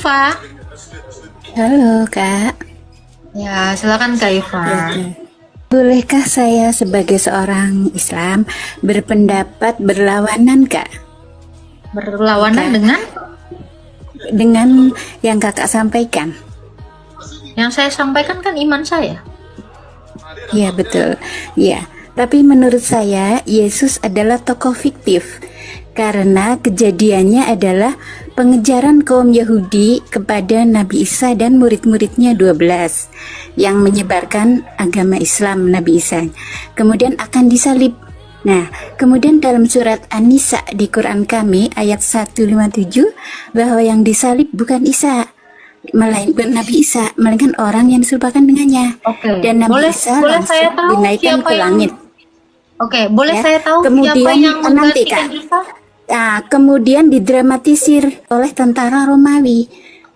Iva. Halo Kak. Ya, silakan Kak Iva. Bolehkah saya sebagai seorang Islam berpendapat berlawanan Kak? Berlawanan dengan yang Kakak sampaikan? Yang saya sampaikan kan iman saya. Ya betul. Ya, tapi menurut saya Yesus adalah tokoh fiktif karena kejadiannya adalah pengejaran kaum Yahudi kepada Nabi Isa dan murid-muridnya 12 yang menyebarkan agama Islam Nabi Isa. Kemudian akan disalib. Nah, kemudian dalam surat An-Nisa di Quran kami ayat 157 bahwa yang disalib bukan Isa, melainkan Nabi Isa, melainkan orang yang diserupakan dengannya. Oke. Dan Nabi Isa langsung dinaikkan ke langit. Oke, boleh Ya, saya tahu kemudian siapa yang nanti menggantikan Kak, Isa? kemudian didramatisir oleh tentara Romawi.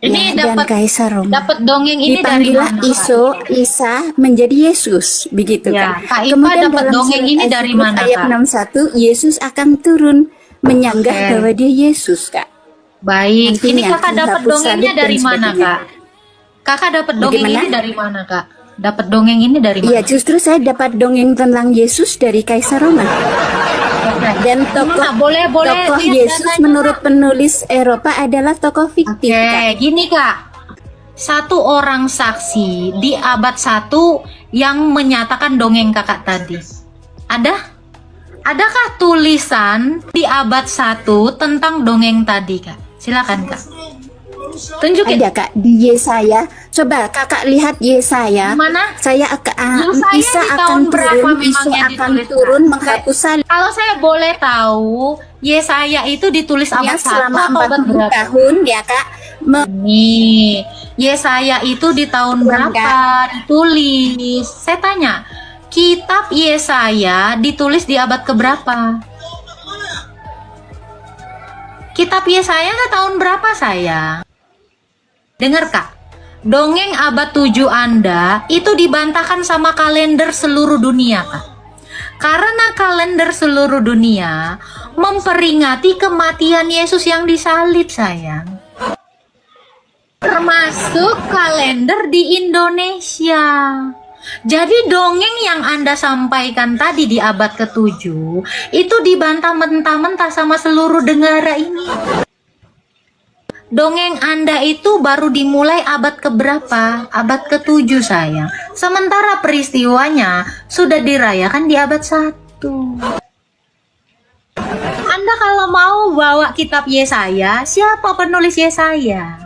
Ini dan Kaisar Roma. dapat dongeng ini dari Dipanggilah mana? Isa menjadi Yesus, begitu Ya, kan. Kak Iva Kemudian dapat dalam dongeng surat ini dari Al-Zukhruf mana, ayat Kak? 61 Yesus akan turun menyanggah Oke. bahwa dia Yesus, Kak. Baik, ini Nantinya Kakak dapat menghapus dongengnya salib dan dari mana, sebagainya. Kak? Kakak dapat dongeng Bagaimana? ini dari mana, Kak? Dapat dongeng ini dari mana? Iya, justru saya dapat dongeng tentang Yesus dari Kaisar Roma. Dan tokoh lihat Yesus datanya, menurut penulis Eropa adalah tokoh fiktif, Oke, Kak. gini Kak. Satu orang saksi di abad 1 yang menyatakan dongeng Kakak tadi. Adakah tulisan di abad 1 tentang dongeng tadi, Kak? Silakan, Kak. Tunjukin. Ada Kak di Yesaya. Coba Kakak lihat Yesaya. Mana? Saya akan Yesaya Isa di akan tahun berapa turun, memang Isa yang akan ditulis, turun Kak? menghapus salib Kalau saya boleh tahu, Yesaya itu ditulis yang abad 1 selama atau abad 40 berapa? tahun ya Kak. Nih, Yesaya itu di tahun berapa ditulis? Saya tanya, kitab Yesaya ditulis di abad keberapa? Kitab Yesaya tahun berapa saya? Dengar Kak, dongeng abad 7 Anda itu dibantahkan sama kalender seluruh dunia Kak. Karena kalender seluruh dunia memperingati kematian Yesus yang disalib sayang. Termasuk kalender di Indonesia. Jadi dongeng yang Anda sampaikan tadi di abad ke-7 itu dibantah mentah-mentah sama seluruh negara ini. Dongeng Anda itu baru dimulai abad keberapa? Abad ke-7 sayang. Sementara peristiwanya sudah dirayakan di abad 1. Anda kalau mau bawa kitab Yesaya, siapa penulis Yesaya?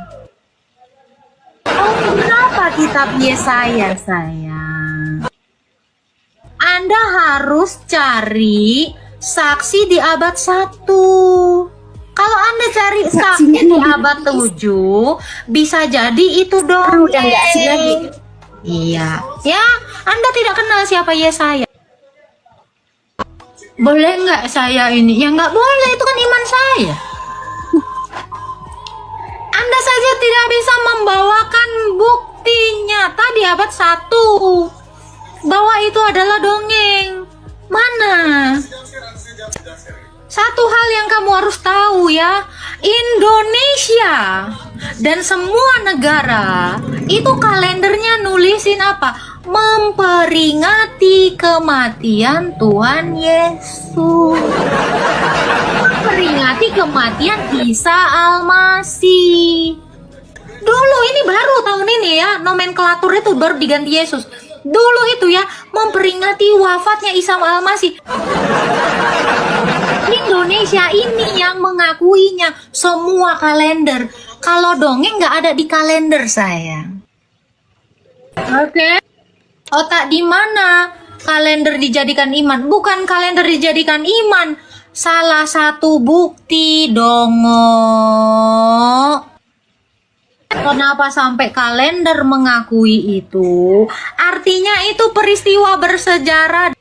Oh, berapa kitab Yesaya sayang? Anda harus cari saksi di abad 1. Kalau Anda cari saksi di abad 7, bisa jadi itu dong. Udah nggak asik lagi. Iya, ya, Anda tidak kenal siapa Yesaya. Boleh nggak saya ini? Ya nggak boleh, itu kan iman saya. Anda saja tidak bisa membawakan bukti nyata di abad 1 bahwa itu adalah dongeng. Mana? Satu hal yang kamu harus tahu ya, Indonesia dan semua negara itu kalendernya nulisin apa? Memperingati kematian Tuhan Yesus. Memperingati kematian Isa Al-Masih. Dulu ini baru tahun ini ya, nomenklatur itu baru diganti Yesus. Dulu itu ya, memperingati wafatnya Isa Al-Masih. Indonesia ini yang mengakuinya semua kalender. Kalau dongeng nggak ada di kalender sayang. Oke. Otak di mana kalender dijadikan iman? Bukan kalender dijadikan iman. Salah satu bukti dongo. Kenapa sampai kalender mengakui itu? Artinya itu peristiwa bersejarah.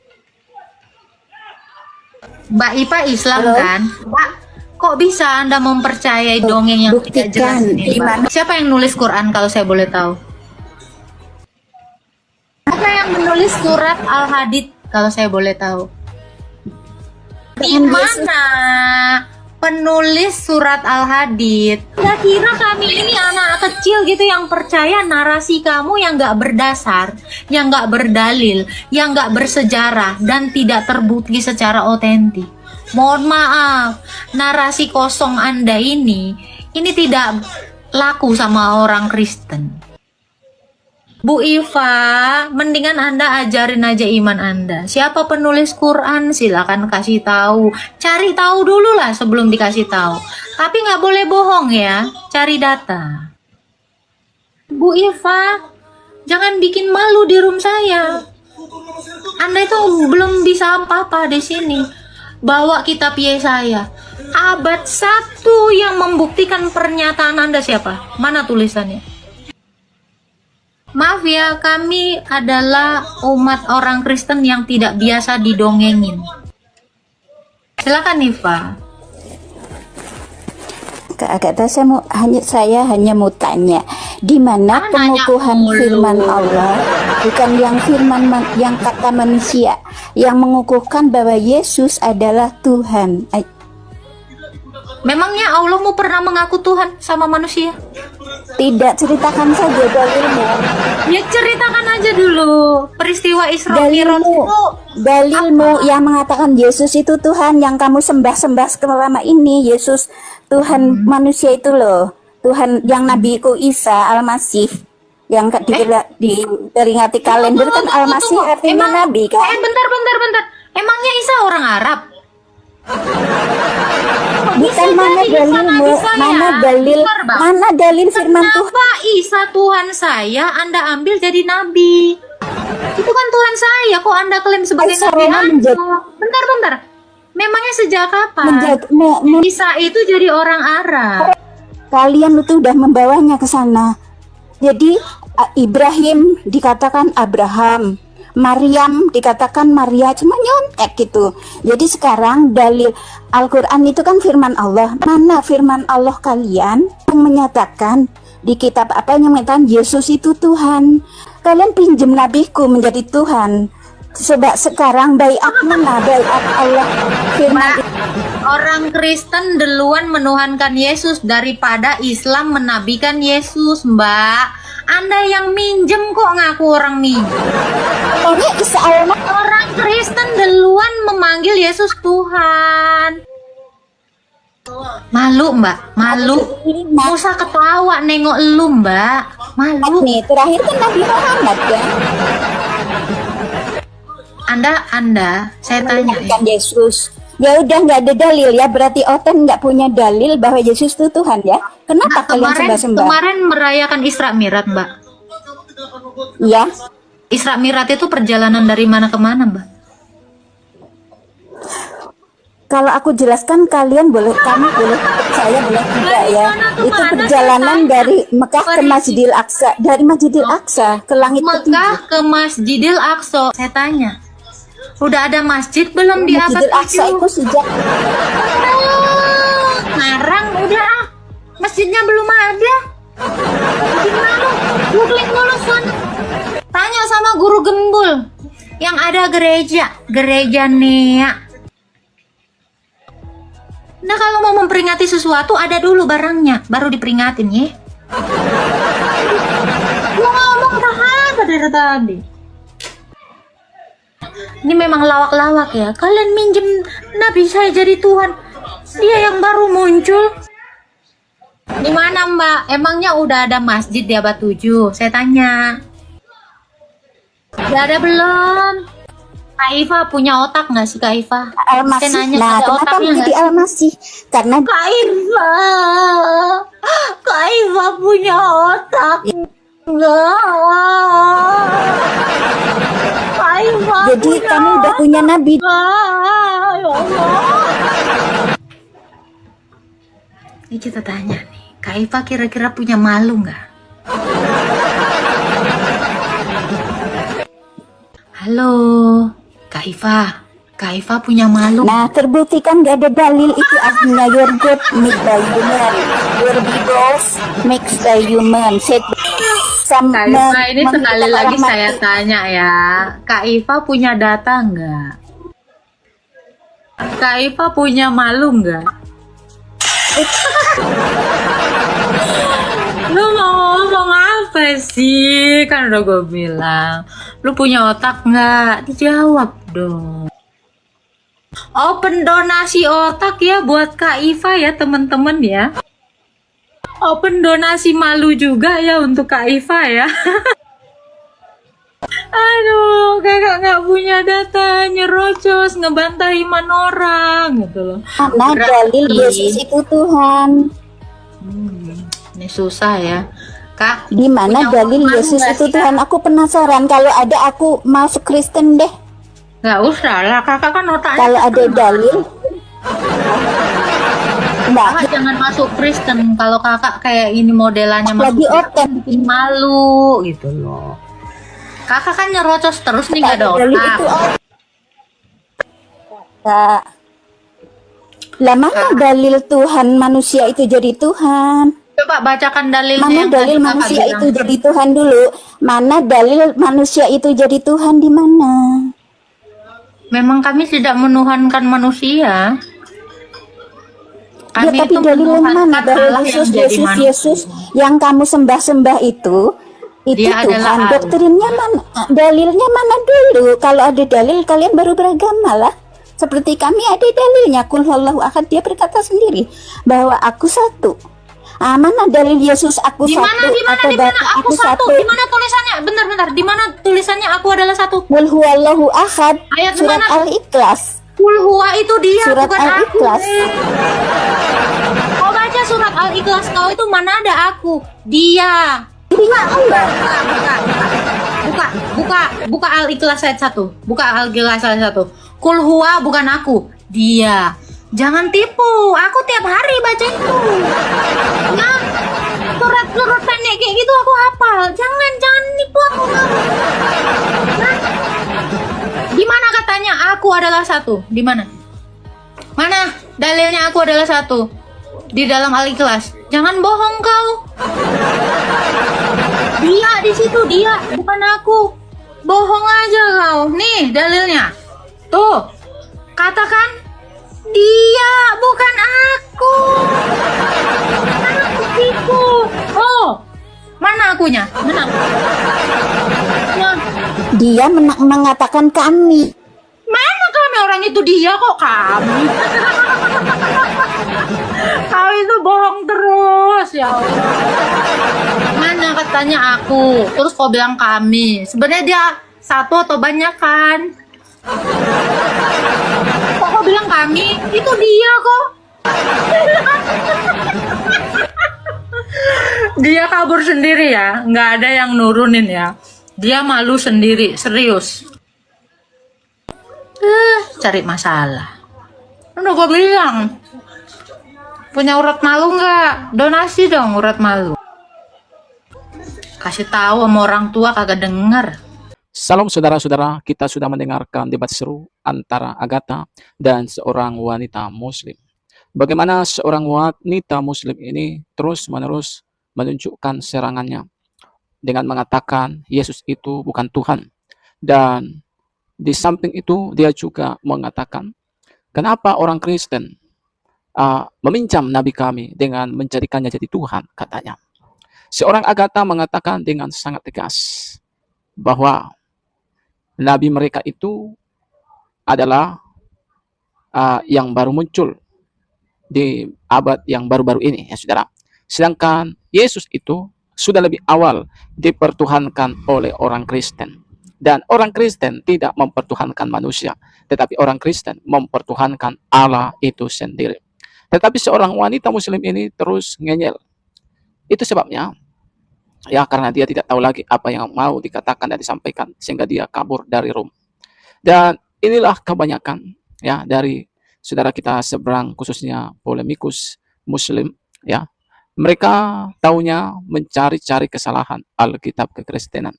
Mbak Ipa Islam Halo? kan? Mbak, kok bisa Anda mempercayai dongeng yang tidak jelas Buktikan ini, di Mbak? mana. Siapa yang nulis Quran kalau saya boleh tahu? Siapa yang menulis surat Al-Hadid kalau saya boleh tahu? Di mana penulis surat Al-Hadid? Kira-kira kami ini anak kecil gitu yang percaya narasi kamu yang nggak berdasar, yang nggak berdalil, yang nggak bersejarah dan tidak terbukti secara otentik. Mohon maaf, narasi kosong Anda ini tidak laku sama orang Kristen. Bu Iva, mendingan Anda ajarin aja iman Anda. Siapa penulis Quran, silakan kasih tahu. Cari tahu dulu lah sebelum dikasih tahu. Tapi nggak boleh bohong ya, cari data. Bu Iva, jangan bikin malu di room saya. Anda itu belum bisa apa-apa di sini. Bawa kitab Yesaya. Abad 1 yang membuktikan pernyataan Anda siapa? Mana tulisannya? Maaf ya, kami adalah umat orang Kristen yang tidak biasa didongengin. Silakan Nifa. Agak tahu saya hanya mau tanya, di mana pengukuhan firman Allah, bukan yang firman yang kata manusia, yang mengukuhkan bahwa Yesus adalah Tuhan. Memangnya Allah mau pernah mengaku Tuhan sama manusia? Tidak, ceritakan saja dalilmu. Ya ceritakan aja dulu peristiwa Isra Mi'raj itu. Dalilmu yang mengatakan Yesus itu Tuhan yang kamu sembah-sembah selama ini. Yesus Tuhan manusia itu loh. Tuhan yang Nabiku Isa Al-Masih yang diperingati kalender kan Al-Masih artinya Nabi kan? Bentar. Emangnya Isa orang Arab? Bukan, mana dalil firman Tuhan? Kenapa Isa Tuhan saya Anda ambil jadi nabi? Itu kan Tuhan saya, kok Anda klaim sebagai nabi? Bentar. Memangnya sejak kapan Isa itu jadi orang Arab? Kalian itu udah membawanya ke sana. Jadi Ibrahim dikatakan Abraham, Maryam dikatakan Maria, cuma nyontek gitu. Jadi sekarang dalil Al-Quran itu kan firman Allah. Mana firman Allah kalian yang menyatakan di kitab apa yang menyatakan Yesus itu Tuhan? Kalian pinjem nabiku menjadi Tuhan. Sebab sekarang baiat mana? Baiat Allah firman. Orang Kristen duluan menuhankan Yesus daripada Islam menabikan Yesus, Mbak. Anda yang minjem kok ngaku orang minjem. Orang Kristen duluan memanggil Yesus Tuhan. Malu Mbak, malu. Gak usah ketawa nengok lu Mbak. Malu. Nih terakhir kan Nabi Muhammad kan. Anda, saya tanya ya. Yesus. Ya udah nggak ada dalil ya, berarti Oten nggak punya dalil bahwa Yesus itu Tuhan ya. Kenapa kalian sembah-sembah? Kemarin merayakan Isra Mi'raj Mbak. Iya. Isra Mi'raj itu perjalanan dari mana ke mana Mbak? Kalau aku jelaskan kamu boleh, saya boleh tidak ya. Itu perjalanan dari Mekah ke Masjidil Aqsa, dari Masjidil Aqsa ke langit ketujuh. Mekah ke Masjidil Aqsa. Saya tanya, udah ada masjid belum di abad Masjidil Aqsa itu sejak sekarang udah masjidnya belum ada. Gimana? Googling dulu sana. Tanya sama guru gembul yang ada gereja Nea. Nah kalau mau memperingati sesuatu ada dulu barangnya, baru diperingatin ya. Gua ngomong apa dari tadi? Ini memang lawak-lawak ya. Kalian minjem Nabi saya jadi Tuhan. Dia yang baru muncul. Di mana Mbak? Emangnya udah ada masjid di abad 7? Saya tanya. Udah ada belum? Kak Iva punya otak nggak sih Kak Iva? Al-Masih. Nah, kenapa menjadi Al-Masih? Karena Kak Iva punya otak. Enggak. Kak Iva jadi kamu udah punya Nabi. Ya Allah. Ini kita tanya nih, Kak Iva kira-kira punya malu nggak? Halo, Kak Iva punya malu? Nah, terbuktikan gak ada dalil itu artinya your God made by human, your beagles mixed by human. Kak Iva ini sekali lagi saya tanya ya, Kak Iva punya data nggak? Kak Iva punya malu nggak? Lu mau Apa sih? Kan udah gue bilang. Lu punya otak nggak? Dijawab dong. Open donasi otak ya buat Kak Iva ya teman-teman ya. Open donasi malu juga ya untuk Kak Iva ya. Aduh, kakak nggak punya data, nyerocos, ngebantah iman orang gitu loh. Mana dalil Yesus itu Tuhan? Ini susah ya. Kak, Di mana punya dalil otak malu Yesus nggak itu sih, Kak? Tuhan? Aku penasaran. Kalau ada aku masuk Kristen deh. Nggak usah lah, kakak kan otaknya Kalau ada setengah. dalil, enggak. Kakak jangan masuk Kristen kalau kakak kayak ini modelannya masuk Lagi Kristen open. bikin malu gitu loh. Kakak kan nyerocos terus nih nggak ada Dalil otak. itu open. Kak. Lah mana dalil Tuhan manusia itu jadi Tuhan? Coba bacakan dalilnya Mana yang dalil tadi kakak manusia bilang. itu jadi Tuhan dulu? Mana dalil manusia itu jadi Tuhan di mana? Memang kami tidak menuhankan manusia. Ya Kami tapi itu dalil yang mana? menuhankan Dalil Allah yang jadi manusia. Yesus yang kamu sembah-sembah itu Dia Tuhan. adalah Allah. Doktrinnya mana? Dalilnya mana dulu? Kalau ada dalil kalian baru beragama lah. Seperti kami ada dalilnya. Qul huwallahu ahad, dia berkata sendiri bahwa aku satu. Mana dalil Yesus aku Di mana? satu Di mana? atau Di mana? Bapa Aku satu. Di mana tulisannya? Bentar. Di mana tulisannya aku adalah satu? Qul huwallahu ahad, Ayat surat mana? Al-Ikhlas. Qul huwa itu dia, Surat bukan aku. Al-Ikhlas. Kau baca surat Al-Ikhlas kau itu mana ada aku? Dia. Buka Al-Ikhlas ayat 1. Buka Al-Ikhlas ayat 1. Qul huwa bukan aku, dia. Jangan tipu, aku tiap hari baca itu. Nah, surat-surat pendek kayak gitu aku hafal. Jangan nipu aku. Nah, di mana katanya aku adalah satu? Di mana? Mana dalilnya aku adalah satu? Di dalam Al-Ikhlas. Jangan bohong kau. Dia di situ, dia, bukan aku. Bohong aja kau. Nih dalilnya. Tuh. Katakan dia, bukan aku. Aku tipu. Oh. Mana akunya? Mana? Nah, Dia mengatakan kami. mana kami orang itu dia kok kami? Kau itu bohong terus ya Allah. Mana katanya aku, terus kau bilang kami. Sebenarnya dia satu atau banyak kan? Kok kau bilang kami? Itu dia kok. Dia kabur sendiri ya, nggak ada yang nurunin ya. Dia malu sendiri, serius. Cari masalah. Udah gue bilang, punya urat malu nggak? Donasi dong urat malu. Kasih tahu sama orang tua kagak denger. Salam saudara-saudara, kita sudah mendengarkan debat seru antara Agatha dan seorang wanita muslim. Bagaimana seorang wanita muslim ini terus-menerus menunjukkan serangannya dengan mengatakan Yesus itu bukan Tuhan. Dan di samping itu dia juga mengatakan, kenapa orang Kristen meminjam Nabi kami dengan menjadikannya jadi Tuhan, katanya. Seorang Agatha mengatakan dengan sangat tegas bahwa Nabi mereka itu adalah yang baru muncul di abad yang baru-baru ini, ya saudara. Sedangkan Yesus itu sudah lebih awal dipertuhankan oleh orang Kristen. Dan orang Kristen tidak mempertuhankan manusia, tetapi orang Kristen mempertuhankan Allah itu sendiri. Tetapi seorang wanita muslim ini terus ngeyel. Itu sebabnya, ya karena dia tidak tahu lagi apa yang mau dikatakan dan disampaikan, sehingga dia kabur dari Rom. Dan inilah kebanyakan ya dari saudara kita seberang, khususnya polemikus muslim, ya. Mereka taunya mencari-cari kesalahan Alkitab kekristenan.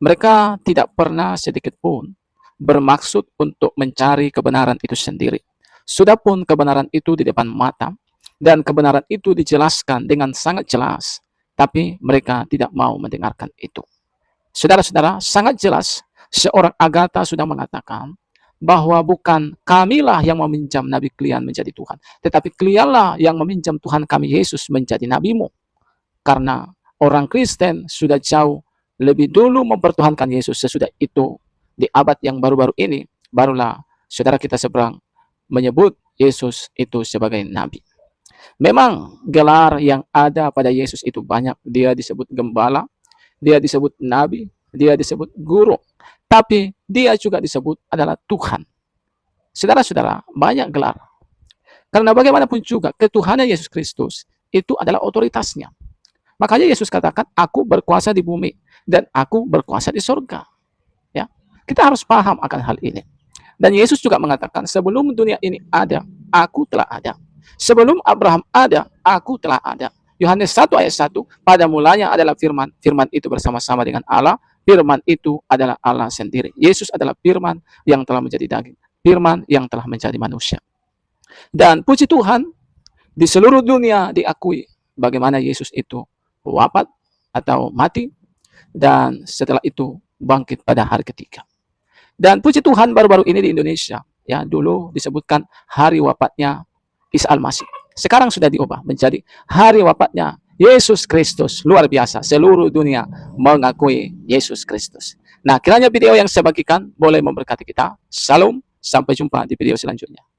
Mereka tidak pernah sedikit pun bermaksud untuk mencari kebenaran itu sendiri. Sudah pun kebenaran itu di depan mata, dan kebenaran itu dijelaskan dengan sangat jelas, tapi mereka tidak mau mendengarkan itu. Saudara-saudara, sangat jelas seorang Agatha sudah mengatakan bahwa bukan kamilah yang meminjam Nabi kalian menjadi Tuhan, tetapi kalianlah yang meminjam Tuhan kami Yesus menjadi nabimu. Karena orang Kristen sudah jauh lebih dulu mempertuhankan Yesus. Sesudah itu, di abad yang baru-baru ini, barulah saudara kita seberang menyebut Yesus itu sebagai nabi. Memang gelar yang ada pada Yesus itu banyak. Dia disebut gembala, dia disebut nabi, dia disebut guru. Tapi dia juga disebut adalah Tuhan. Saudara-saudara, banyak gelar. Karena bagaimanapun juga ketuhanan Yesus Kristus itu adalah otoritasnya. Makanya Yesus katakan, aku berkuasa di bumi dan aku berkuasa di surga. Ya, kita harus paham akan hal ini. Dan Yesus juga mengatakan, sebelum dunia ini ada, aku telah ada. Sebelum Abraham ada, aku telah ada. Yohanes 1 ayat 1, pada mulanya adalah firman. Firman itu bersama-sama dengan Allah. Firman itu adalah Allah sendiri. Yesus adalah firman yang telah menjadi daging. Firman yang telah menjadi manusia. Dan puji Tuhan, di seluruh dunia diakui bagaimana Yesus itu wafat atau mati, dan setelah itu bangkit pada hari ketiga. Dan puji Tuhan, baru-baru ini di Indonesia, ya, dulu disebutkan hari wafatnya Isa Al-Masih. Sekarang sudah diubah menjadi hari wafatnya Yesus Kristus. Luar biasa, seluruh dunia mengakui Yesus Kristus. Nah, kiranya video yang saya bagikan boleh memberkati kita. Salam, sampai jumpa di video selanjutnya.